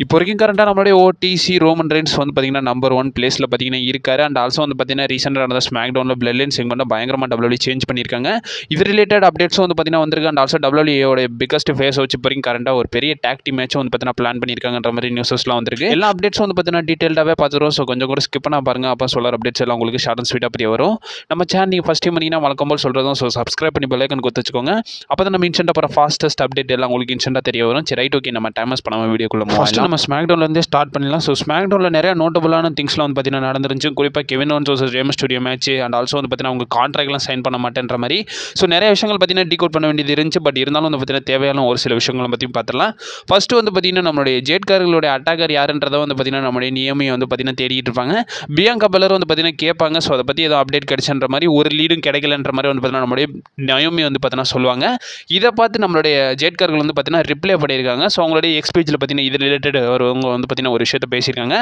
இப்போ வரைக்கும் கரண்ட்டாக நம்மளுடைய ஓடிசி ரோமன் ரெயின்ஸ் வந்து பார்த்தீங்கன்னா நம்பர் 1 பிளேஸில் பார்த்தீங்கன்னா இருக்காரு. அண்ட் ஆல்சோ வந்து பார்த்தீங்கன்னா ரீசெண்டாக நடந்த ஸ்மாக் டவுனில் பிளட் லைன் செக்மெண்ட்டை பயங்கரமாக டபிள்யூ சேஞ்ச் பண்ணியிருக்காங்க. இது ரிலேட்டட் அப்டேட்ஸும் வந்து பார்த்தீங்கன்னா வந்திருக்கு. அண்ட் ஆல்சோ டபிள்யூயோட பிகஸ்ட் ஃபேஸ் வச்சு இப்போ வரைக்கும் கரண்ட்டாக ஒரு பெரிய டாக் டீம் மேட்சும் வந்து பார்த்தீங்கன்னா பிளான் பண்ணியிருக்காங்கன்ற மாதிரி நியூஸஸ்லாம் வந்திருக்கு. எல்லா அப்டேட்ஸும் வந்து பார்த்தீங்கன்னா டீட்டெயில்டாகவே பார்த்துருவோம். ஸோ கொஞ்சம் கூட ஸ்கிப் பண்ணால் பாருங்க. அப்போ சொல்கிற அப்டேட்ஸ் எல்லாம் உங்களுக்கு ஷார்ட் அண்ட் ஸ்வீட்டாக அப்படி வரும். நம்ம சேனல் நீங்கள் ஃபஸ்ட் டைம் பண்ணிங்கன்னா வழக்கம் போல் சொல்கிறதும் ஸோ சப்ஸ்கிரைப் பண்ணி பெல் ஐக்கன் கொடுத்து வச்சுக்கோங்க. அப்போ தான் நம்ம இன்ஸ்டன்ட்டாக போகிற ஃபாஸ்டஸ்ட் அப்டேட் எல்லாம் உங்களுக்கு இன்ஸ்டன்ட்டாக தெரிய வரும். சரி ரைட் ஓகே, நம்ம டைமஸ் பண்ணாமல் வீடியோக்குள்ள ஃபஸ்ட்டு நம்ம ஸ்மாக் டவுன்லேருந்து ஸ்டார்ட் பண்ணலாம். ஸோ ஸ்மாக் டவுனில் நிறைய நோட்டபுளான திங்ஸ்லாம் வந்து பார்த்தீங்கன்னா நடந்துருந்துச்சு. குறிப்பாக Kevin Owens versus Rey Mysterio match and also வந்து பார்த்தீங்கன்னா அவங்க கான்ட்ராக்ட்லாம் சைன் பண்ண மாட்டேன்ற மாதிரி ஸோ நிறைய விஷயங்கள் பார்த்தீங்கன்னா டீகோட் பண்ண வேண்டியது இருந்துச்சு. பட் இருந்தாலும் வந்து பார்த்தீங்கன்னா தேவையான ஒரு சில விஷயங்களை பற்றியும் பார்த்துலாம். ஃபஸ்ட்டு வந்து பார்த்தீங்கன்னா நம்மளுடைய ஜேட்கார்களுடைய அட்டாக்கர் யாருன்றதை வந்து பார்த்தீங்கன்னா நம்மளுடைய நியமியை வந்து பார்த்தீங்கன்னா தேடிட்டு இருப்பாங்க. பியாங்கா பெலர் வந்து பார்த்தீங்கன்னா கேட்பாங்க. ஸோ அதை பற்றி ஏதோ அப்டேட் கிடைச்சன்ற மாதிரி ஒரு லீடும் கிடைக்கலன்ற மாதிரி வந்து பார்த்தீங்கன்னா நம்மளுடைய நியமி வந்து பார்த்தீங்கன்னா சொல்லுவாங்க. இதை பார்த்து நம்மளுடைய ஜேட்கார்கள் வந்து பார்த்தீங்கன்னா ரிப்ளை பண்ணியிருக்காங்க. ஸோ அவங்களுடைய எக்ஸ்பீச்சில் பார்த்தீங்கன்னா இது ரிலேட்டட் அவங்க வந்து பார்த்தீங்கன்னா ஒரு விஷயத்தை பேசியிருக்காங்க.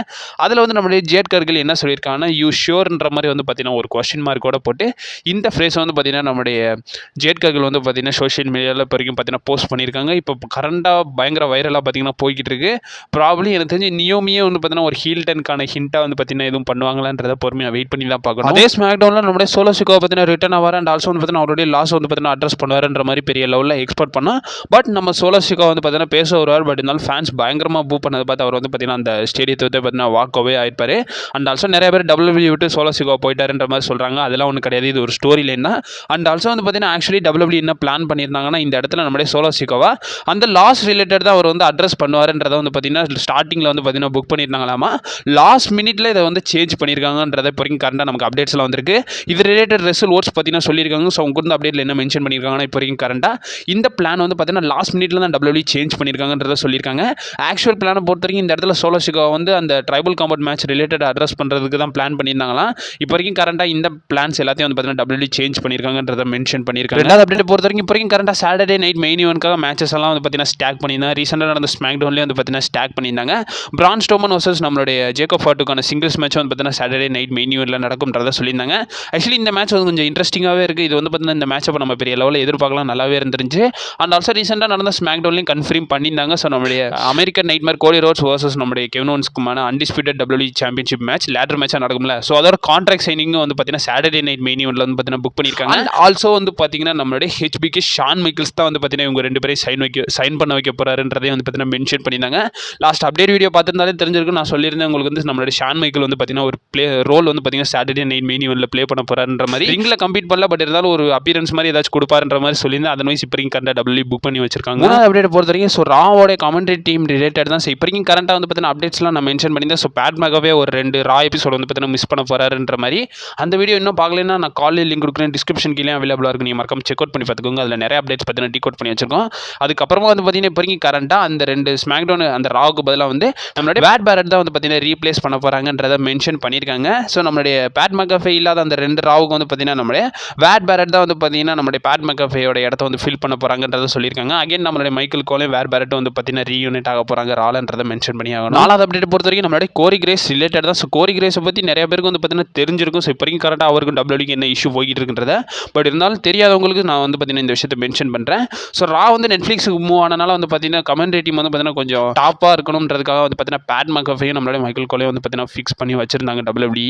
அதில் வந்து நம்மளுடைய ஜேட்கார்கள் என்ன சொல்லியிருக்காங்கன்னா யூ ஷியோர்ன்ற மாதிரி வந்து பார்த்தீங்கன்னா ஒரு கொஸ்டின் மார்க்கோட போட்டு இந்த ஃப்ரேஸை வந்து பார்த்தீங்கன்னா நம்மளுடைய ஜேட்கார்கள் வந்து பார்த்தீங்கன்னா சோஷியல் மீடியாவில் இப்போ வரைக்கும் பார்த்தீங்கன்னா போஸ்ட் பண்ணியிருக்காங்க. இப்போ கரண்டாக பயங்கர வைரலாக பார்த்தீங்கன்னா போய்கிட்டு இருக்கு. ப்ராப்ளி எனக்கு தெரிஞ்சு நியோமியே வந்து பார்த்தீங்கன்னா ஒரு ஹீல் டென்க்கான ஹிண்ட்டாக வந்து பார்த்தீங்கன்னா எதுவும் பண்ணுவாங்களான்றதை பொறுமையாக வெயிட் பண்ணி தான் பார்க்கணும். அதே ஸ்மாக் டவுனில் நம்மளுடைய சோலோ சிக்கோவை பார்த்தீங்கன்னா ரிட்டர்ன் ஆவார் அண்ட் ஆல்சோ வந்து பார்த்தீங்கன்னா அவருடைய லாஸ் வந்து பார்த்தீங்கன்னா அட்ரஸ் பண்ணுவார்ன்ற மாதிரி பெரிய லெவலில் எக்ஸ்பெக்ட் பண்ணால். பட் நம்ம சோலோ சிக்கோ வந்து பார்த்தீங்கன்னா பேச வருவார். பட் இருந்தாலும் ஃபேன்ஸ் பயங்கரமாக பூ பண்ணதை பார்த்து அவர் வந்து பார்த்தீங்கன்னா அந்த ஸ்டேடியத்தை வந்து பார்த்தீங்கன்னா வாக் அவே ஆயிருப்பாரு. அண்ட் ஆல்சோ நிறைய பேர் டபிள்யூபிள்யூ விட்டு சோலோ சிக்கோ போயிட்டாருன்ற மாதிரி சொல்கிறாங்க. அதெல்லாம் ஒன்றும் கிடையாது, இது ஒரு ஸ்டோரி லைன் தான். அண்ட் ஆல்சோ வந்து பார்த்தீங்கன்னா ஆக்சுவலி டபிள்யூபிள்யூ என்ன பிளான் பண்ணியிருந்தாங்கன்னா இந்த இடத்துல நம்மளுடைய சோலோ சிக்கோவா அந்த லாஸ் ரிலேட்டட் தான் அவர் வந்து அட்ரஸ் பண்ணுவாருன்றதை வந்து பார்த்தீங்கன்னா ஸ்டார்டிங்கில் வந்து பார்த்தீங்கன்னா புக் பண்ணியிருந்தாங்களாமா. லாஸ்ட் மினிட்ல இதை வந்து சேஞ்ச் பண்ணியிருக்காங்கன்றதை இப்போ வரைக்கும் கரண்டாக நமக்கு அப்டேட்ஸ்லாம் வந்திருக்கு. இது ரிலேட்டட் ரெசல் ஓட்ஸ் பார்த்தீங்கன்னா சொல்லியிருக்காங்க. ஸோ அவங்க கூட அப்டேட்டில் என்ன மென்ஷன் பண்ணியிருக்காங்கன்னா இப்போ வரைக்கும் கரண்டாக இந்த பிளான் வந்து பார்த்தீங்கன்னா லாஸ்ட் மினிட்ல தான் டபிள்யூபிள்யூ சேஞ்ச் பண்ணியிருக்காங்கன்றதை சொல்லியிருக்காங்க. ஆக்சுவல் பிளானை பொறுத்த வரைக்கும் இந்த இடத்துல சோலோ சிக்கோவா வந்து அந்த tribal compound match related address பண்ணுறதுக்கு தான் பிளான் பண்ணியிருந்தாங்களாம். இப்போ வரைக்கும் கரண்டாக இந்த பிளான்ஸ் எல்லாத்தையும் வந்து பார்த்தீங்கன்னா டபிள்யூபிள்யூ சேஞ்ச் பண்ணியிருக்காங்கன்றதை மென்ஷன் பண்ணியிருக்காங்க. ரெண்டாவது அப்டேட் பொறுத்த வரைக்கும் இப்போ வரைக்கும் கரண்டாக சாட்டர்டே நைட் மெயின் ஈவென்ட்காக மேட்சஸ் எல்லாம் வந்து பார்த்தீங்கன்னா ஸ்டாக் பண்ணியிருந்தாங்க. ரீசெண்டாக நடந்த ஸ்மாக் டவுன்லேயே வந்து பார்த்தீங்கன்னா ஸ்டாக் பண்ணியிருந்தாங்க. பிரான் ஸ்டோமன் வர்சஸ் நம்மளுடைய ஜேக்கப் ஃபார்ட்டுக்கான சிங்கிள்ஸ் மேட்ச் வந்து பார்த்தீங்கன்னா சாட்டர்டே நைட் மெயின் ஈவென்ட்டில் நடக்கும்ன்றதை சொல்லியிருந்தாங்க. ஆக்சுவலி இந்த மேட்ச் வந்து கொஞ்சம் இன்ட்ரெஸ்டிங்காகவே இருக்குது. இது வந்து பார்த்தீங்கன்னா இந்த மேட்ச் அப்போ நம்ம பெரிய லெவலில் எதிர்பார்க்கலாம், நல்லாவே இருந்துருந்துச்சு. அண்ட் ஆல்சோ ரீசெண்டாக நடந்த ஸ்மாக் டவுன்லையும் கன்ஃபார்ம் பண்ணியிருந்தாங்க. ஸோ நம்மளுடைய American nightmare Cody Rhodes versus நம்மளுடைய கெவின் ஓவன்ஸ்க்குமான undisputed WWE championship match later மேட்சாக நடக்கும்ல. ஸோ அதோட கான்ட்ராக்ட் சைனிங்கும் வந்து பார்த்தீங்கன்னா சாட்டர்டே நைட் மெயின் ஈவென்ட்டில் வந்து பார்த்தீங்கன்னா புக் பண்ணியிருக்காங்க. அண்ட் ஆல்சோ வந்து பார்த்தீங்கன்னா நம்மளுடைய ஹெச்பிக்கு ஷான் மைக்கிள்ஸ் தான் வந்து பார்த்தீங்கன்னா இவங்க ரெண்டு பேரும் சைன் பண்ண வைக்க போறாருன்றதையும் வந்து பார்த்தீங்கன்னா மென்ஷன் பண்ணியிருந்தாங்க. லாஸ்ட் அப்டேட் வீடியோ பார்த்துருந்தாலே தெரிஞ்சிருக்கும். நான் சொல்லியிருந்தேன் உங்களுக்கு வந்து நம்மளுடைய ஷான் மைக்கிள் வந்து பார்த்தீங்கன்னா ஒரு ரோல் வந்து பார்த்தீங்கன்னா சாட்டர்டே நைட் மெயின் ஈவென்ட்டில் ப்ளே பண்ண போறாருன்ற மாதிரி ரிங்கில் கம்பீட் பண்ணல. பட் இருந்தாலும் ஒரு அப்பியரன்ஸ் மாதிரி ஏதாச்சும் கொடுப்பாருன்ற மாதிரி சொல்லியிருந்தேன். அதன் வைஸ் இப்போ கரண்டா டபிள்யூ புக் பண்ணி வச்சிருக்காங்க. அப்டேட் பொறுத்த வரைக்கும் ஸோ ராவோட கமெண்ட்ரி டீம் ரிலேட்டட் தான். இப்போ வரைக்கும் கரண்டாக வந்து பார்த்தீங்கன்னா அப்டேட்ஸ்லாம் நான் மென்ஷன் பண்ணியிருந்தேன். ஸோ பேட் மேகாவே ஒரு 2 ரா எபிசோட் வந்து பார்த்தீங்கன்னா மிஸ் பண்ண போறாருன்ற மாதிரி அந்த வீடியோ இன்னும் பார்க்கலன்னா நான் காலையில் லிங்க் கொடுக்குறேன், டிஸ்கிரிப்ஷன் கீழே அவைலபிளாக இருக்கு. நீங்கள் மறக்காம செக் அவுட் பண்ணி பார்த்துக்கோங்க. அதில் நிறைய அப்டேட்ஸ் பார்த்தீங்கன்னா டீகோட் பண்ணி வச்சிருக்கோம். அதுக்கப்புறமா வந்து பார்த்தீங்கன்னா இப்போ வரைக்கும் கரண்டாக அந்த 2 ஸ்மாக் டவுன் அந்த ராவுக்கு பதிலாக வந்து நம்மளுடைய பேட் பேரட் தான் வந்து பார்த்தீங்கன்னா ரீப்ளேஸ் பண்ண போறாங்கன்றதை மென்ஷன் பண்ணியிருக்காங்க. ஸோ நம்மளுடைய பேட் மெகாஃபே இல்லாத அந்த 2 ராவுக்கு வந்து பார்த்தீங்கன்னா நம்மளுடைய பேட் பேரட் தான் வந்து பார்த்தீங்கன்னா நம்மளுடைய பேட் மெகாஃபேயோட இடத்த வந்து ஃபில் பண்ண போறாங்கன்றதை சொல்லியிருக்காங்க. அகைன் நம்மளுடைய மைக்கேல் கோலே வேட் பேரட் வந்து பார்த்தீங்கன்னா ரீயூனிட் ஆக போறாங்க ராலன்றதை மென்ஷன் பண்ணி ஆகணும். நாலாவது அப்டேட் பொறுத்த வரைக்கும் நம்மளுடைய கோரி கிரேஸ் ரிலேட்டட் தான். ஸோ கோரி கிரேஸை பற்றி நிறைய பேருக்கு வந்து பார்த்தீங்கன்னா தெரிஞ்சிருக்கும். ஸோ இப்போ வரைக்கும் கரெக்டாக அவருக்கும் டபிள்யூக்கு என்ன இஷ்யூ போய்கிட்டு இருக்குன்றத பட் இருந்தாலும் தெரியாதவங்களுக்கு நான் வந்து பார்த்தீங்கன்னா இந்த விஷயத்தை மென்ஷன் பண்ணுறேன். ஸோ ரா வந்து நெட்ஃப்ளிக்ஸுக்கு மூவ் ஆனனால வந்து பார்த்தீங்கன்னா கமெண்ட்ரி டீம் வந்து பார்த்தீங்கன்னா கொஞ்சம் டாப்பாக இருக்கணுன்றதுக்காக வந்து பார்த்தீங்கன்னா பேட் மெகாஃபேயும் நம்மளுடைய மைக்கேல் கோலே வந்து பார்த்தீங்கன்னா ஃபிக்ஸ் பண்ணி வச்சிருந்தாங்க டபிள்யூஇ.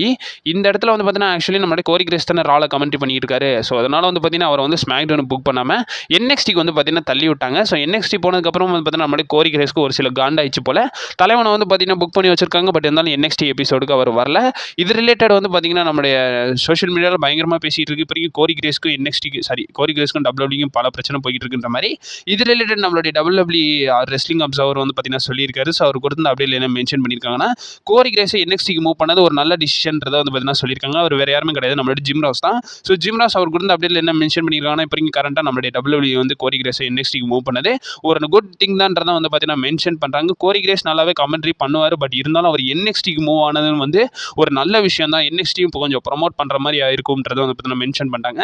இந்த இடத்துல வந்து பார்த்தீங்கன்னா ஆக்சுவலி நம்மளுடைய கோரி கிரேஸ் தானே ரால கமெண்ட்ரி பண்ணிட்டு இருக்காரு. ஸோ அதனால வந்து பார்த்தீங்கன்னா அவர் வந்து ஸ்மாக் டவுன் புக் பண்ணாமல் என்எக்ஸ்டிக்கு வந்து பார்த்தீங்கன்னா தள்ளி விட்டாங்க. ஸோ என்எக்ஸ்டி போனதுக்கப்புறம் வந்து பார்த்தீங்கன்னா நம்மளுடைய கோரி கிரேஸ்க்கு ஒரு சில காண்டாயிடுச்சு போல தலைவனை வந்து பார்த்தீங்கன்னா புக் பண்ணி வச்சிருக்காங்க. பட் இருந்தாலும் என்எக்ஸ்டி எபிசோடுக்கு அவர் வரல. இது ரிலேட்டட் வந்து பார்த்தீங்கன்னா நம்மளுடைய சோஷியல் மீடியாவில் பயங்கரமாக பேசிட்டு இருக்கு. இப்போ கோரி கிரேஸ்க்கும் என்எக்ஸ்டிக்கு கோரி கிரேஸ்க்கும் டபிள்யூக்கும் பல பிரச்சனை போயிட்டு இருக்குன்ற மாதிரி இது ரிலேட்டட் நம்மளுடைய டபிள்யூ ரெஸ்லிங் அப்சர்வர் வந்து பார்த்தீங்கன்னா சொல்லியிருக்காரு. ஸோ அவர் கொடுத்த அப்டேட்ல என்ன மென்ஷன் பண்ணியிருக்காங்கன்னா கோரி கிரேஸை என்எக்ஸ்டிக்கு மூவ் பண்ணது ஒரு நல்ல டிசிஷன்றதை வந்து பார்த்தீங்கன்னா சொல்லியிருக்காங்க. அவர் வேற யாருமே கிடையாது, நம்மளுடைய ஜிம் ராஸ் தான். ஸோ ஜிம் ராஸ் அவர் கொடுத்த அப்டேட்ல என்ன மென்ஷன் பண்ணியிருக்காங்கன்னா இப்போ கரண்டாக நம்மளுடைய டபிள்யூ வந்து கோரி கிரேஸை என்எக்ஸ்டிக்கு மூவ் பண்ணது ஒரு குட் திங் தான்றதை வந்து பார்த்தீங்கன்னா மென்ஷன் பண்ணுறாங்க. கோரி கிரேஸ் நல்லாவே கமெண்ட்ரி பண்ணுவார். பட் இருந்தாலும் அவர் என்எக்ஸ்டிக்கு மூவ் ஆனதுன்னு வந்து ஒரு நல்ல விஷயம் தான். என்எக்ஸ்டியும் இப்போ கொஞ்சம் ப்ரமோட் பண்ணுற மாதிரி இருக்கும்ன்றதை வந்து பார்த்தீங்கன்னா மென்ஷன் பண்ணிட்டாங்க.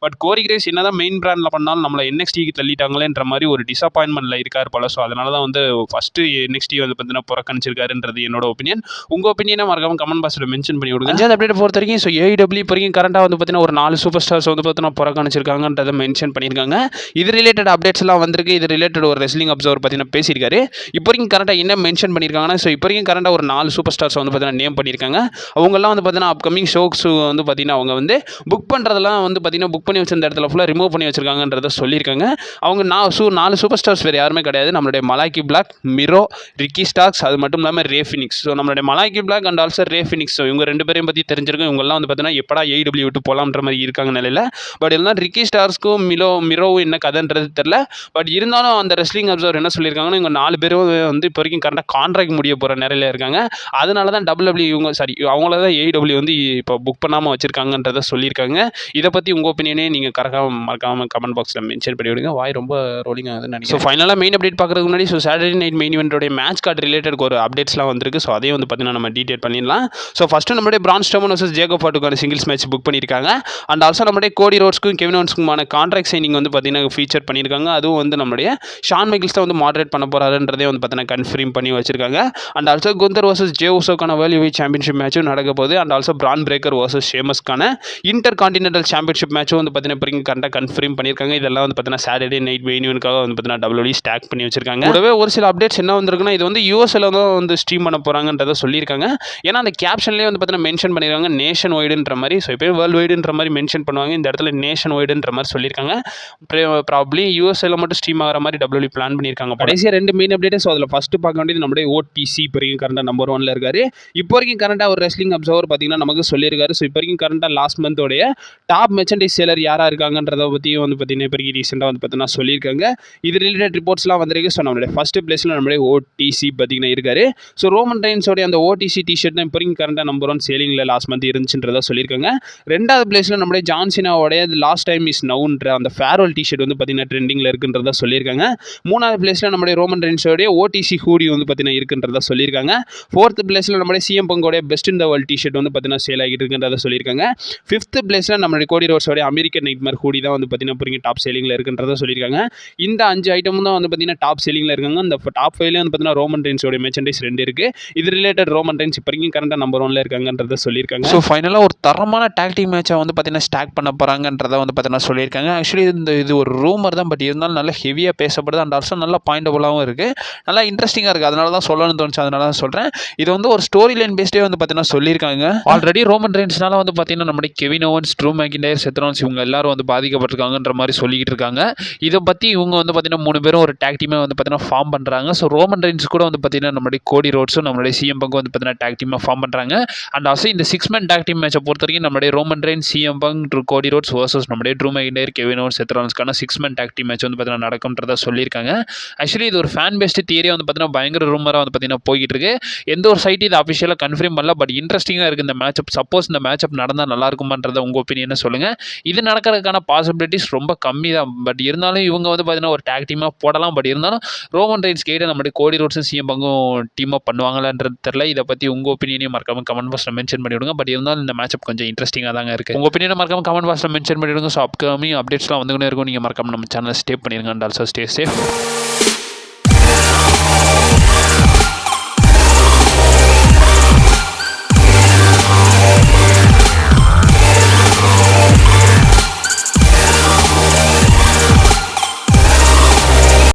பட் கோரி கிரேஸ் என்னதான் மெயின் பிராண்டில் பண்ணாலும் நம்மளை என்எக்ஸ்டிக்கு தள்ளிட்டாங்களேன்ற மாதிரி ஒரு டிசப்பாயின்மெண்ட்டில் இருக்கார் போல. ஸோ அதனால தான் வந்து ஃபஸ்ட்டு என்எக்ஸ்டி வந்து பார்த்தீங்கன்னா புறக்கணிச்சிருக்காருன்றது என்னோட ஒப்பீனியன். உங்கள் ஒப்பீனியனை மறக்காம கமெண்ட் பாக்ஸில் மென்ஷன் பண்ணி விடுங்க. அஞ்சாவது அப்டேட் பொறுத்த வரைக்கும் ஸோ ஏஇடபிள்யூ இப்போ வரைக்கும் கரண்டாக வந்து பார்த்தீங்கன்னா ஒரு 4 சூப்பர் ஸ்டார்ஸ் வந்து பார்த்தீங்கன்னா புறக்கணிச்சிருக்காங்கன்றதை மென்ஷன் பண்ணியிருக்காங்க. இது ரிலேட்டட் அப்டேட்ஸ் எல்லாம் வந்திருக்கு. இது ரிலேட்டட் ஒரு ரெஸ்லிங் அப்சர்வர் பார்த்தீங்கன்னா பேசியிருக்காரு. இப்போ வரைக்கும் கரெக்டாக என்ன மென்ஷன் பண்ணியிருக்காங்கன்னா, ஸோ இப்போ வரைக்கும் கரெக்டாக ஒரு 4 சூப்பர் ஸ்டார்ஸ் வந்து பார்த்தீங்கன்னா நேம் பண்ணியிருக்காங்க. அவங்கெல்லாம் வந்து பார்த்தீங்கன்னா அப்கமிங் ஷோஸ் வந்து பார்த்தீங்கன்னா அவங்க வந்து புக் பண்ணுறதெல்லாம் வந்து பார்த்தீங்கன்னா புக் பண்ணி வச்சிருந்த இடத்துல ஃபுல்லாக ரிமூவ் பண்ணி வச்சிருக்காங்கன்றத சொல்லியிருக்காங்க. அவங்க 4 சூப்பர் ஸ்டார்ஸ் வேறு யாருமே கிடையாது. நம்மளுடைய Malakai Black, Miro, Ricky Starks, அது மட்டும் இல்லாமல் ரே ஃபினிக்ஸ். ஸோ நம்மளுடைய Malakai Black and also Rey Fenix, so இவங்க 2 பேரையும் பற்றி தெரிஞ்சிருக்கும். இவங்கெல்லாம் வந்து பார்த்தீங்கன்னா எப்படா AEW விட்டு போகலான்ற மாதிரி இருக்காங்க நிலையில். பட் இருந்தாலும் ரிக்கி ஸ்டார்ஸ்க்கும் மிரோவும் என்ன கதைன்றது தெரில. பட் இருந்தாலும் அந்த ரெஸ்லிங் அப்சர்வர் என்ன சொல்லியிருக்காங்கன்னா, இவங்க 4 பேரும் வந்து இப்போ வரைக்கும் கரெக்டாக கான்ட்ராக்ட் முடிய போகிற நிலையில் இருக்காங்க. அதனால தான் WWE அவங்கள தான் AEW வந்து இப்போ புக் பண்ணாமல் வச்சிருக்காங்கன்றத சொல்லியிருக்காங்க. இதை பற்றி உங்கள் ஒப்பீனியனே நீங்கள் மறக்காமல் கமெண்ட் பாக்ஸில் மென்ஷன் பண்ணி விடுங்க. வாய் ரொம்ப ரோலிங் ஆகுதுன்னு நினைக்கிறேன். ஸோ ஃபைனலாக மெயின் அப்டேட் பார்க்குறதுக்கு முன்னாடி சாட்டர்டே நைட் மெயின் இவெண்ட்டோடைய மேட்ச் கார்டு ரிலேட்டட் ஒரு அப்டேட்ஸ்லாம் வந்திருக்கு. ஸோ அதையும் வந்து பார்த்தீங்கன்னா நம்ம டீடைல் பண்ணிடலாம். ஸோ ஃபஸ்ட்டு நம்மளுடைய பிரான் ஸ்ட்ரோமன் vs ஜேக்கப் ஃபாட்டுக்கான சிங்கிள்ஸ் மேட்ச் புக் பண்ணியிருக்காங்க. அண்ட் ஆல்சோ நம்மளுடைய கோடி ரோட்ஸ்க்கும் கெவின் ஓவன்ஸ்க்குமான கான்ட்ராக்ட் சைனிங் வந்து பார்த்தீங்கன்னா ஃபீச்சர் பண்ணியிருக்காங்க. அதுவும் வந்து நம்மளுடைய ஷான் மைக்கேல்ஸ் தான் வந்து மாடரேட் பண்ண போகிறாருன்றதே வந்து பார்த்தீங்கன்னா கன்ஃபார்ம் பண்ணி வச்சிருக்காங்க. And also Gunther vs Jey உசோக்கான வேர்ல்ட் ஹெவிவெயிட் சாம்பியன்ஷிப் மேட்சும் நடக்க போகுது. And also Bron Breakker vs ஷேமஸ்க்கான இன்டர் கான்டினென்டல் சாம்பியன்ஷிப் மேட்சும் வந்து பார்த்தீங்கன்னா இப்போ கரெக்டாக கன்ஃபார்ம் பண்ணியிருக்காங்க. இதெல்லாம் வந்து பார்த்தீங்கன்னா சாட்டர்டே நைட் மெயின் இவெண்ட்காக வந்து பார்த்தீங்கன்னா WWE ஸ்டாக் பண்ணி வச்சிருக்காங்க. கூடவே ஒரு சில அப்டேட்ஸ் என்ன வந்திருக்குன்னா, இது வந்து யூஎஸ்ல தான் வந்து ஸ்ட்ரீம் பண்ண போகிறாங்கன்றதை சொல்லியிருக்காங்க. ஏன்னா அந்த கேப்ஷன்லேயே வந்து பார்த்தீங்கன்னா மென்ஷன் பண்ணியிருக்காங்க நேஷன் வைடுன்ற மாதிரி. ஸோ இப்போ வேர்ல்டு வைடுன்ற மாதிரி மென்ஷன் பண்ணுவாங்க. இந்த இடத்துல நேஷன் வைடுன்ற மாதிரி சொல்லியிருக்காங்க. ப்ராப்ளி யூஎஸ்ல மட்டும் ஸ்ட்ரீம் ஆகிற மாதிரி WWE பிளான் பண்ணியிருக்காங்க. கடைசியாக 2 மெயின் அப்டேட். ஸோ அதில் ஃபஸ்ட்டு பார்க்க வேண்டியது நம்மளுடைய OTC இப்போ வரைக்கும் கரண்டாக நம்பர் 1ல இருக்காரு. இப்போ வரைக்கும் கரண்டாக ஒரு ரெஸ்லிங் அப்சர்வர் பார்த்தீங்கன்னா நமக்கு சொல்லியிருக்காரு. ஸோ இப்போ வரைக்கும் கரண்டாக லாஸ்ட் மந்தோடைய டாப் மெர்ச்சன்டைஸ் சேலர் யாராக இருக்காங்கன்றதை பற்றியும் வந்து பார்த்தீங்கன்னா இப்போ வரைக்கும் ரீசெண்டாக வந்து பார்த்தீங்கன்னா சொல்லியிருக்காங்க. இது ரிலேட்டட் ரிப்போர்ட்ஸ்லாம் வந்திருக்கு. ஸோ நம்மளுடைய ஃபஸ்ட்டு பிளேஸில் நம்மளுடைய OTC பார்த்தீங்கன்னா இருக்காரு. ஸோ ரோமன் ரெயின்ஸோடைய அந்த OTC டிஷர்ட் தான் இப்போ வரைக்கும் கரண்டாக நம்பர் 1 சேலிங்கில் லாஸ்ட் மந்த் இருந்துச்சுன்றதை சொல்லியிருக்காங்க. 2வது பிளேஸில் நம்மளுடைய ஜான்சினாவோடைய லாஸ்ட் டைம் இஸ் நவுன்ற அந்த ஃபேர்வெல் டிஷர்ட் வந்து பார்த்தீங்கன்னா ட்ரெண்டிங்கில் இருக்குன்றதை சொல்லியிருக்காங்க. 3வது பிளேஸில் நம்மளுடைய ரோமன் ரெயின்ஸோடைய OTC ஹூடி வந்து பார்த்தீங்கன்னா இருக்குன்றதை சொல்லியிருக்காங்க. 4th பிளேஸில் நம்மளுடைய CM பங்கோடைய best in the world T-shirt வந்து பார்த்தீங்கன்னா சேல் ஆகிட்டு இருக்குன்றதை சொல்லியிருக்காங்க. 5th பிளேஸில் நம்மளுடைய கோடி ரோட்ஸோடைய அமெரிக்கன் நைட்மேர் ஹூடி தான் வந்து பார்த்தீங்கன்னா இப்போ டாப் சேலிங்கில் இருக்குன்றதை சொல்லியிருக்காங்க. இந்த 5 ஐட்டம் தான் வந்து பார்த்தீங்கன்னா டாப் சேலிங்கில் இருக்காங்க. அந்த டாப் 5ல வந்து பார்த்தீங்கன்னா ரோமன் ரெயின்ஸோடைய மெர்ச்சன்டைஸ் 2 இருக்குது. இது ரிலேட்டட் ரோமன் ரெயின்ஸ் இப்போ வரைக்கும் கரண்டாக நம்பர் 1ல இருக்காங்கன்றதை சொல்லியிருக்காங்க. ஸோ ஃபைனலாக ஒரு தரமான டாக் டீம் மேட்சை வந்து பார்த்தீங்கன்னா ஸ்டாக் பண்ண போகிறாங்கன்றதை வந்து பார்த்தீங்கன்னா சொல்லியிருக்காங்க. ஆக்சுவலி இது ஒரு ரூமர் தான். பட் இருந்தாலும் நல்லா ஹெவியாக பேசப்படுது. அண்ட் ஆல்சோ நல்லா பாயிண்டபுளாகவும் இருக்குது. நல்லா இன்ட்ரெஸ்டிங்காக இருக்குது. அதனால தான் சொல்லணும்னு தோணுச்சு. அதனால தான் சொல்கிறேன். இது வந்து ஒரு ஸ்டோரி லைன் பேஸ்டே வந்து பார்த்தீங்கன்னா சொல்லியிருக்காங்க. ஆல்ரெடி ரோமன் ரெயின்ஸ்னால வந்து பார்த்தீங்கன்னா நம்மளுடைய கெவின் ஓவன்ஸ், ட்ரூ மெக்கின்டையர், செத் ரோலின்ஸ் இவங்க எல்லாரும் வந்து பாதிக்கப்பட்டிருக்காங்கன்ற மாதிரி சொல்லிக்கிட்டு இருக்காங்க. இதை பற்றி இவங்க வந்து பார்த்தீங்கன்னா 3 பேரும் ஒரு டாக் டீமாக வந்து பார்த்தீங்கன்னா ஃபார்ம் பண்ணுறாங்க. ஸோ ரோமன் ரெயின்ஸ் கூட வந்து பார்த்தீங்கன்னா நம்மளுடைய கோடி ரோட்ஸும் நம்மளுடைய CM பங்கும் வந்து பார்த்தீங்கன்னா டாக் டீமாக ஃபார்ம் பண்ணுறாங்க. அண்ட் ஆல்சோ இந்த 6 மேன் டாக் டீம் மேட்சை பொறுத்த வரைக்கும் நம்மளுடைய Roman Reigns, CM Punk, Cody Rhodes versus நம்மளுடைய Drew McIntyre, Kevin Owens, Seth ரோலின்ஸ்க்கான 6 மேன் டாக் டீம் மேட்ச் வந்து பார்த்தீங்கன்னா நடக்கும்ன்றதை சொல்லியிருக்காங்க. ஆக்சுவலி இது ஒரு ஃபேன் பேஸ்டு தியரியாக வந்து பார்த்தீங்கன்னா பயங்கர ரூமராக வந்து பார்த்தீங்கன்னா போய்கிட்டு இருக்கு. எந்த ஒரு சைட்டு இது அஃபிஷியலாக கன்ஃபார்ம் பண்ணல. பட் இன்ட்ரெஸ்டிங்காக இருக்குது இந்த மேட்சப். சப்போஸ் இந்த மேட்சப் நடந்தால் நல்லா இருக்குமான்றதை உங்கள் ஒப்பீனியனை சொல்லுங்கள். இது நடக்கிறதுக்கான பாசிபிலிட்டிஸ் ரொம்ப கம்மி தான். பட் இருந்தாலும் இவங்க வந்து பார்த்தீங்கன்னா ஒரு டாக் டீமாக போடலாம். பட் இருந்தாலும் ரோமன் ரெயின்ஸ் கேட்ட நம்மளுடைய கோடி ரோட்ஸும் CM பங்கும் டீமாக பண்ணுவாங்களான்றது தெரியல. இதை பற்றி உங்கள் ஒப்பீனியனையும் மறக்காம கமெண்ட் பாக்ஸில் மென்ஷன் பண்ணிவிடுங்க. பட் இருந்தாலும் இந்த மேட்சப் கொஞ்சம் இன்ட்ரெஸ்டிங்காக தாங்க இருக்குது. உங்கள் ஒப்பீனியனை மறக்காம கமெண்ட் பாக்ஸில் மென்ஷன் பண்ணிவிடுங்க. ஸோ அப்கமிங் அப்டேட்ஸ்லாம் வந்துக்கிட்டே இருக்கும். நீங்கள் மறக்காம நம்ம சேனல் ஸ்டே பண்ணிடுங்க. And also stay safe.